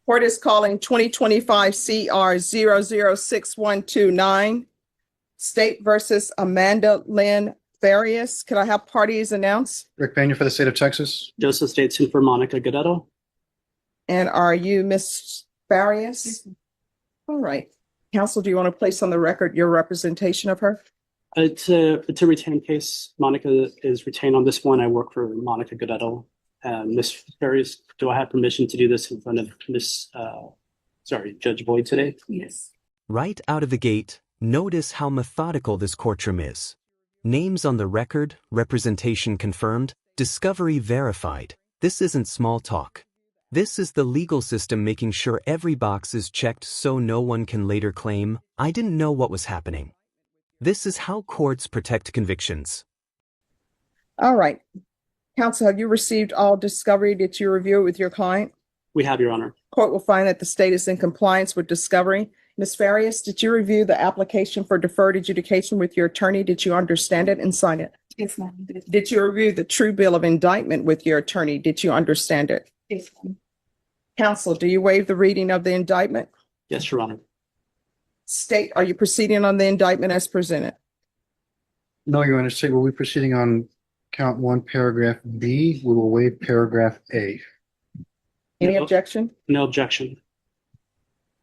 Court is calling 2025 CR 006129, State versus Amanda Lynn Farius. Could I have parties announce? Rick Pena for the state of Texas. Joseph States in for Monica Godetto. And are you Ms. Farius? All right. Counsel, do you want to place on the record your representation of her? It's a retained case. Monica is retained on this one. I work for Monica Godetto. Ms. Farius, do I have permission to do this in front of Judge Boyd today? Yes. Right out of the gate, notice how methodical this courtroom is. Names on the record, representation confirmed, discovery verified. This isn't small talk. This is the legal system making sure every box is checked so no one can later claim, I didn't know what was happening. This is how courts protect convictions. All right. Counsel, have you received all discovery that you review with your client? We have, Your Honor. Court will find that the state is in compliance with discovery. Ms. Farius, did you review the application for deferred adjudication with your attorney? Did you understand it and sign it? Yes, ma'am. Did you review the true bill of indictment with your attorney? Did you understand it? Yes, ma'am. Counsel, do you waive the reading of the indictment? Yes, Your Honor. State, are you proceeding on the indictment as presented? No, Your Honor. State, we'll be proceeding on count 1, paragraph B. We will waive paragraph A. Any No. objection? No objection.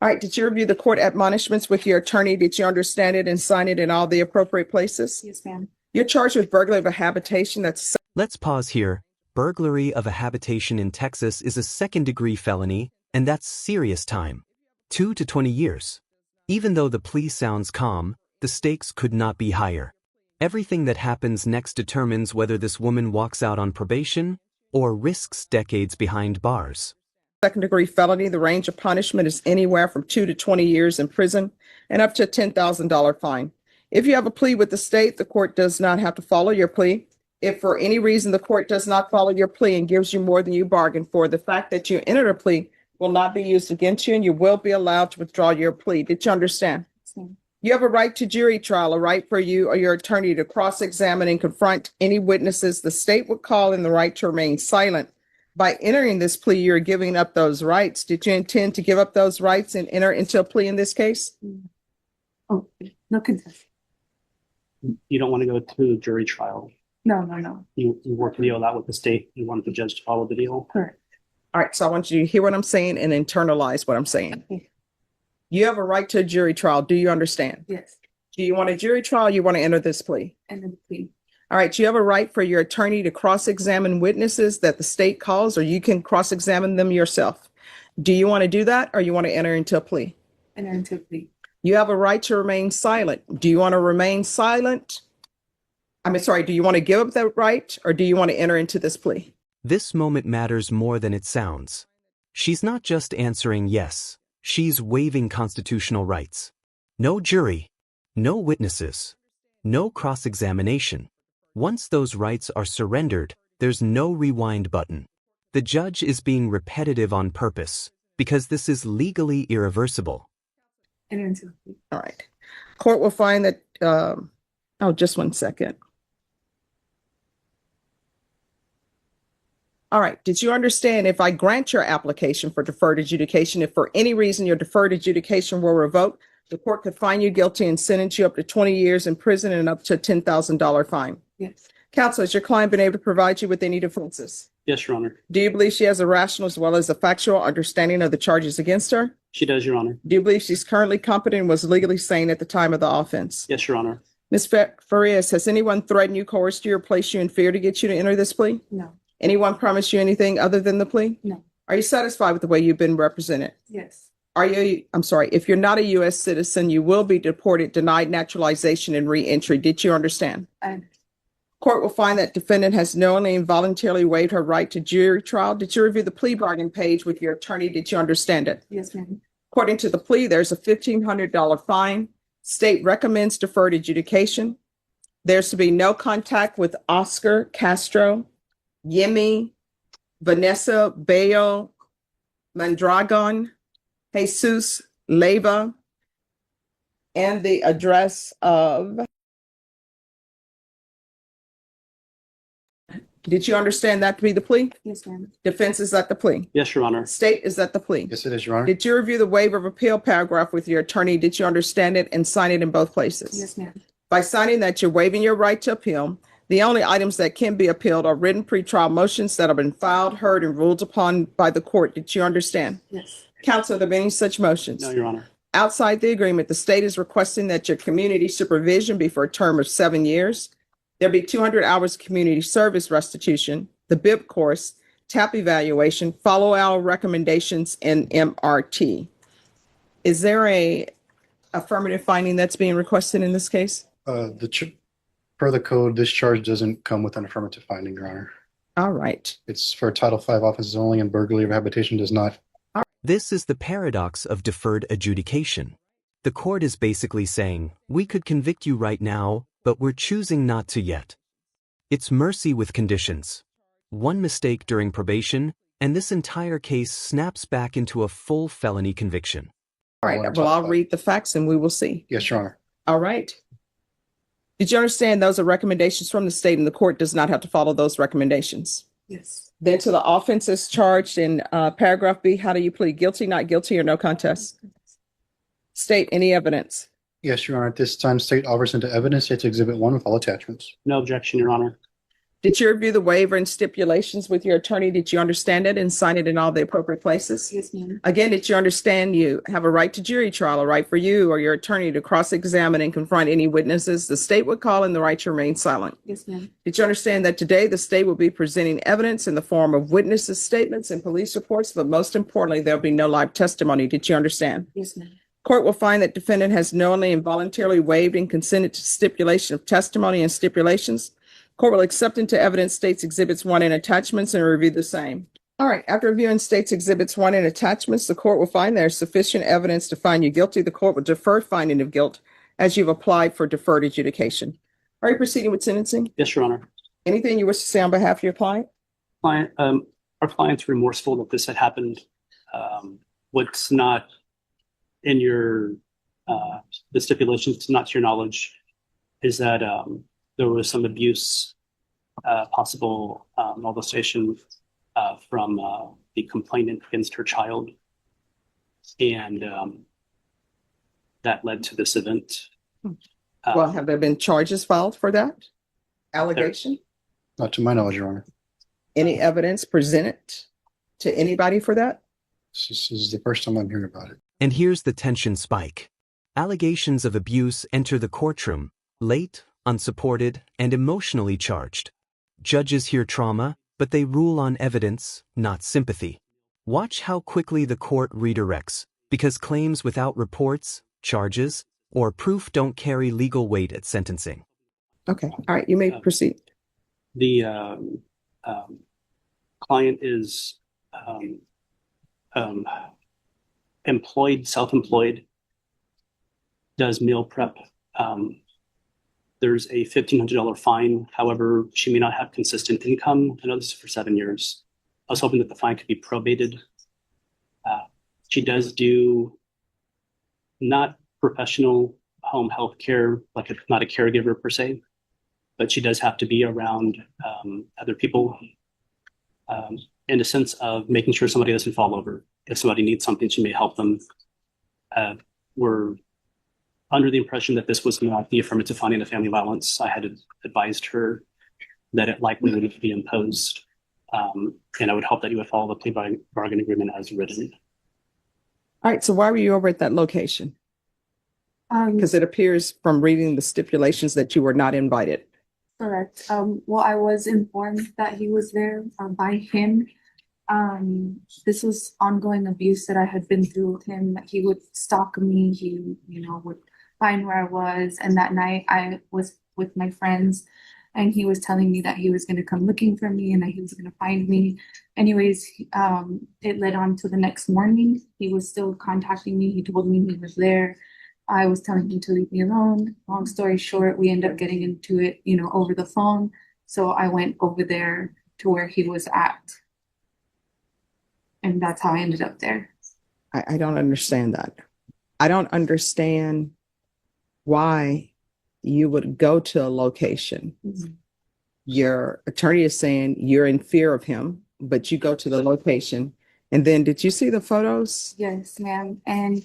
All right. Did you review the court admonishments with your attorney? Did you understand it and sign it in all the appropriate places? Yes, ma'am. You're charged with burglary of a habitation. That's Let's pause here. Burglary of a habitation in Texas is a second-degree felony, and that's serious time. 2 to 20 years. Even though the plea sounds calm, the stakes could not be higher. Everything that happens next determines whether this woman walks out on probation or risks decades behind bars. second-degree felony. The range of punishment is anywhere from 2 to 20 years in prison and up to a $10,000 fine. If you have a plea with the state, the court does not have to follow your plea. If for any reason the court does not follow your plea and gives you more than you bargained for, the fact that you entered a plea will not be used against you and you will be allowed to withdraw your plea. Did you understand? Yes, ma'am. You have a right to jury trial, a right for you or your attorney to cross-examine and confront any witnesses the state would call, and the right to remain silent. By entering this plea, you're giving up those rights. Did you intend to give up those rights and enter into a plea in this case? Oh, no contest. You don't want to go to jury trial. No. You work the deal out with the state. You want the judge to follow the deal. Correct. All right, so I want you to hear what I'm saying and internalize what I'm saying. Okay. You have a right to a jury trial. Do you understand? Yes. Do you want a jury trial? You want to enter this plea? And then plea. All right, you have a right for your attorney to cross-examine witnesses that the state calls, or you can cross-examine them yourself. Do you want to do that, or you want to enter into a plea? And then to plea. You have a right to remain silent. Do you want to remain silent? Do you want to give up that right, or do you want to enter into this plea? This moment matters more than it sounds. She's not just answering yes, she's waiving constitutional rights. No jury, no witnesses, no cross-examination. Once those rights are surrendered, there's no rewind button. The judge is being repetitive on purpose, because this is legally irreversible. And then to plea. All right. Court will find that, just 1 second. All right. Did you understand, if I grant your application for deferred adjudication, if for any reason your deferred adjudication were revoked, the court could find you guilty and sentence you up to 20 years in prison and up to a $10,000 fine? Yes. Counsel, has your client been able to provide you with any defenses? Yes, Your Honor. Do you believe she has a rational as well as a factual understanding of the charges against her? She does, Your Honor. Do you believe she's currently competent and was legally sane at the time of the offense? Yes, Your Honor. Ms. Farias, has anyone threatened you, coerced you, or placed you in fear to get you to enter this plea? No. Anyone promised you anything other than the plea? No. Are you satisfied with the way you've been represented? Yes. If you're not a U.S. citizen, you will be deported, denied naturalization, and re-entry. Did you understand? And Court will find that defendant has knowingly and voluntarily waived her right to jury trial. Did you review the plea bargain page with your attorney? Did you understand it? yes, ma'am. According to the plea, there's a $1,500 fine. State recommends deferred adjudication. There's to be no contact with Oscar Castro, Yemi, Vanessa Bayo, Mandragon, Jesus Leyva, and the address of Did you understand that to be the plea? Yes, ma'am. Defense, is that the plea? Yes, Your Honor. State, is that the plea? Yes, it is, Your Honor. Did you review the waiver of appeal paragraph with your attorney? Did you understand it and sign it in both places? Yes, ma'am. By signing that, you're waiving your right to appeal. The only items that can be appealed are written pretrial motions that have been filed, heard, and ruled upon by the court. Did you understand? Yes. Counsel, are there any such motions? No, Your Honor. Outside the agreement, the state is requesting that your community supervision be for a term of 7 years. There'll be 200 hours of community service restitution, the BIP course, TAP evaluation, follow our recommendations, and MRT. Is there a affirmative finding that's being requested in this case? Per the code, this charge doesn't come with an affirmative finding, Your Honor. All right. It's for Title V offenses only, and burglary of habitation does not. This is the paradox of deferred adjudication. The court is basically saying, we could convict you right now, but we're choosing not to yet. It's mercy with conditions. One mistake during probation, and this entire case snaps back into a full felony conviction. All right. Well, I'll read the facts and we will see. Yes, Your Honor. All right. Did you understand those are recommendations from the state and the court does not have to follow those recommendations? Yes. Then to the offenses charged in paragraph B, how do you plead? Guilty, not guilty, or no contest? State, any evidence? Yes, Your Honor. At this time, state offers into evidence State's Exhibit 1 with all attachments. No objection, Your Honor. Did you review the waiver and stipulations with your attorney? Did you understand it and sign it in all the appropriate places? Yes, ma'am. Again, did you understand you have a right to jury trial, a right for you or your attorney to cross-examine and confront any witnesses the state would call, and the right to remain silent? Yes, ma'am. Did you understand that today the state will be presenting evidence in the form of witnesses' statements and police reports, but most importantly, there'll be no live testimony? Did you understand? Yes, ma'am. Court will find that defendant has knowingly and voluntarily waived and consented to stipulation of testimony and stipulations. Court will accept into evidence State's Exhibits 1 and attachments and review the same. All right. After reviewing State's Exhibits 1 and attachments, the court will find there is sufficient evidence to find you guilty. The court will defer finding of guilt as you've applied for deferred adjudication. Are you proceeding with sentencing? Yes, Your Honor. Anything you wish to say on behalf of your client? Our client's remorseful that this had happened. What's not in your the stipulations, not to your knowledge, is that there was some abuse, possible molestation from the complainant against her child, and that led to this event. Well, have there been charges filed for that allegation? Not to my knowledge, Your Honor. Any evidence presented to anybody for that? This is the first time I'm hearing about it. And here's the tension spike. Allegations of abuse enter the courtroom, late, unsupported, and emotionally charged. Judges hear trauma, but they rule on evidence, not sympathy. Watch how quickly the court redirects, because claims without reports, charges, or proof don't carry legal weight at sentencing. Okay. All right. You may proceed. The client is employed, self-employed, does meal prep. There's a $1,500 fine. However, she may not have consistent income. I know this is for 7 years. I was hoping that the fine could be probated. She does do not professional home health care, like not a caregiver per se, but she does have to be around other people in a sense of making sure somebody doesn't fall over. If somebody needs something, she may help them. We're under the impression that this was not the affirmative finding of family violence. I had advised her that it likely would be imposed, and I would hope that you would follow the plea bargain agreement as written. All right. So why were you over at that location? Because it appears from reading the stipulations that you were not invited. Correct. Well, I was informed that he was there by him. This was ongoing abuse that I had been through with him. He would stalk me. He, would find where I was. And that night I was with my friends, and he was telling me that he was going to come looking for me and that he was going to find me. Anyways, it led on to the next morning. He was still contacting me. He told me he was there. I was telling him to leave me alone. Long story short, we ended up getting into it, over the phone. So I went over there to where he was at. And that's how I ended up there. I don't understand that. I don't understand why you would go to a location your attorney is saying you're in fear of him, but you go to the location. And then did you see the photos? Yes, ma'am. And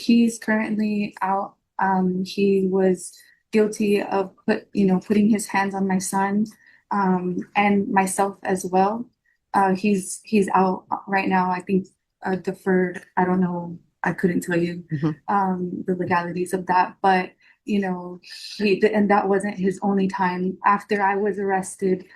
he's currently out. He was guilty of putting his hands on my son, and myself as well. He's out right now. I think deferred. I don't know. I couldn't tell you the legalities of that, but and that wasn't his only time. After I was arrested,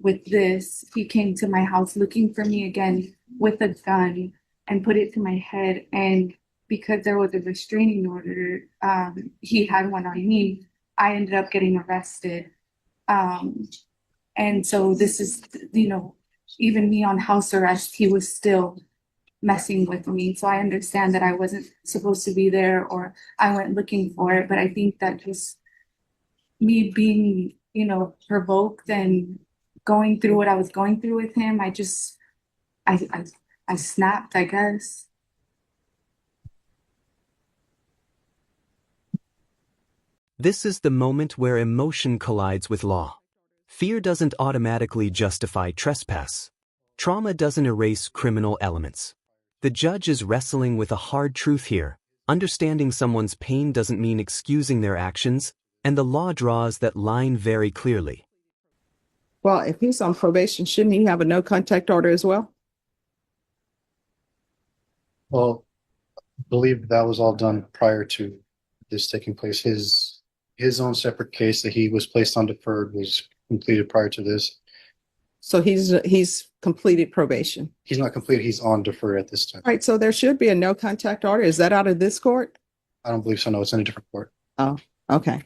with this, he came to my house looking for me again with a gun and put it to my head. And because there was a restraining order, he had one on me. I ended up getting arrested. And so this is, even me on house arrest, he was still messing with me. So I understand that I wasn't supposed to be there, or I went looking for it. But I think that just me being, provoked and going through what I was going through with him, I snapped, I guess. This is the moment where emotion collides with law. Fear doesn't automatically justify trespass. Trauma doesn't erase criminal elements. The judge is wrestling with a hard truth here. Understanding someone's pain doesn't mean excusing their actions, and the law draws that line very clearly. Well, if he's on probation, shouldn't he have a no contact order as well? Well, I believe that was all done prior to this taking place. His own separate case that he was placed on deferred was completed prior to this. So he's completed probation. He's not completed. He's on deferred at this time. All right, so there should be a no contact order. Is that out of this court? I don't believe so. No, it's in a different court. Oh, okay.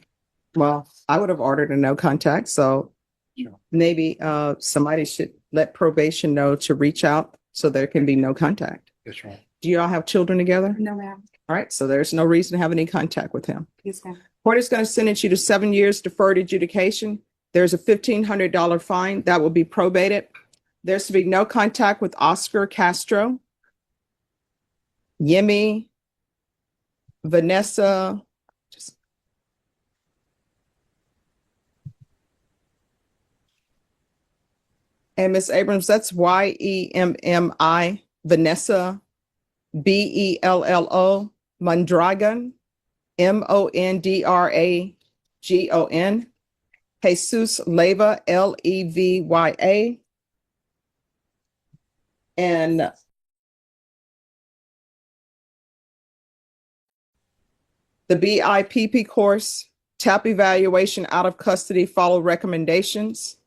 Well, I would have ordered a no contact, so Sure. maybe somebody should let probation know to reach out so there can be no contact. Yes, right. Do you all have children together? No, ma'am. All right, so there's no reason to have any contact with him. Yes, ma'am. Court is going to sentence you to 7 years deferred adjudication. There's a $1,500 fine that will be probated. There's to be no contact with Oscar Castro, Yemi, Vanessa. And Ms. Abrams, that's Yemmi, Vanessa, Bello, Mondragon, Mondragon, Jesus Leva, Levya, and the BIPP course, TAP evaluation out of custody, follow recommendations.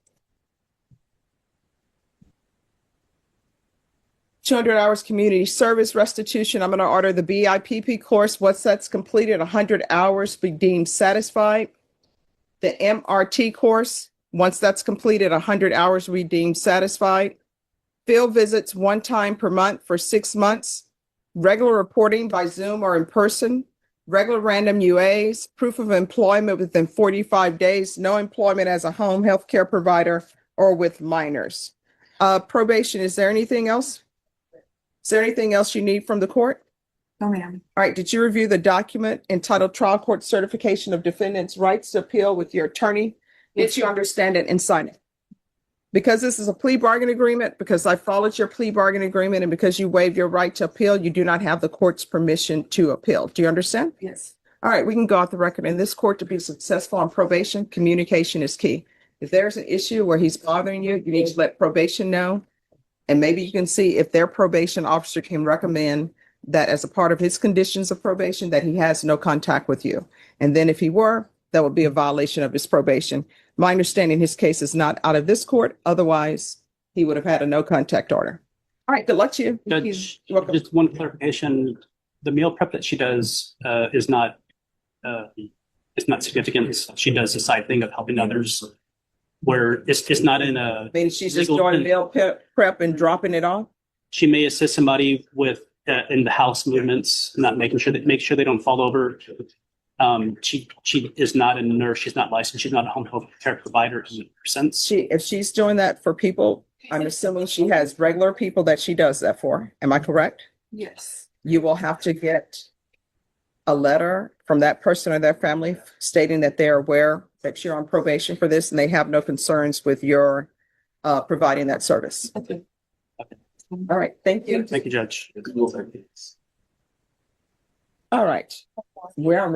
200 hours community service restitution. I'm going to order the BIPP course. Once that's completed, 100 hours be deemed satisfied. The MRT course, once that's completed, 100 hours be deemed satisfied. Field visits 1 time per month for 6 months. Regular reporting by Zoom or in person. Regular random UAs. Proof of employment within 45 days. No employment as a home health care provider or with minors. Probation, is there anything else? Is there anything else you need from the court? No, ma'am. All right, did you review the document entitled Trial Court Certification of Defendant's Rights to Appeal with your attorney? Did you understand it and sign it? Because this is a plea bargain agreement, because I followed your plea bargain agreement, and because you waived your right to appeal, you do not have the court's permission to appeal. Do you understand? Yes. All right, we can go off the record. In this court, to be successful on probation, communication is key. If there's an issue where he's bothering you, you need to let probation know. And maybe you can see if their probation officer can recommend that as a part of his conditions of probation, that he has no contact with you. And then if he were, that would be a violation of his probation. My understanding, his case is not out of this court. Otherwise, he would have had a no contact order. All right, good luck to you. Judge, You're welcome. just one clarification. The meal prep that she does is not significant. She does a side thing of helping others, where it's not in a. I mean, she's just legal doing thing. meal prep and dropping it off. She may assist somebody with in the house movements, not make sure they don't fall over. She is not a nurse. She's not licensed. She's not a home health care provider in a sense. If she's doing that for people, I'm assuming she has regular people that she does that for. Am I correct? Yes. You will have to get a letter from that person or their family stating that they're aware that you're on probation for this and they have no concerns with your providing that service. Okay. All right, thank you. Thank you, Judge. All right. We're on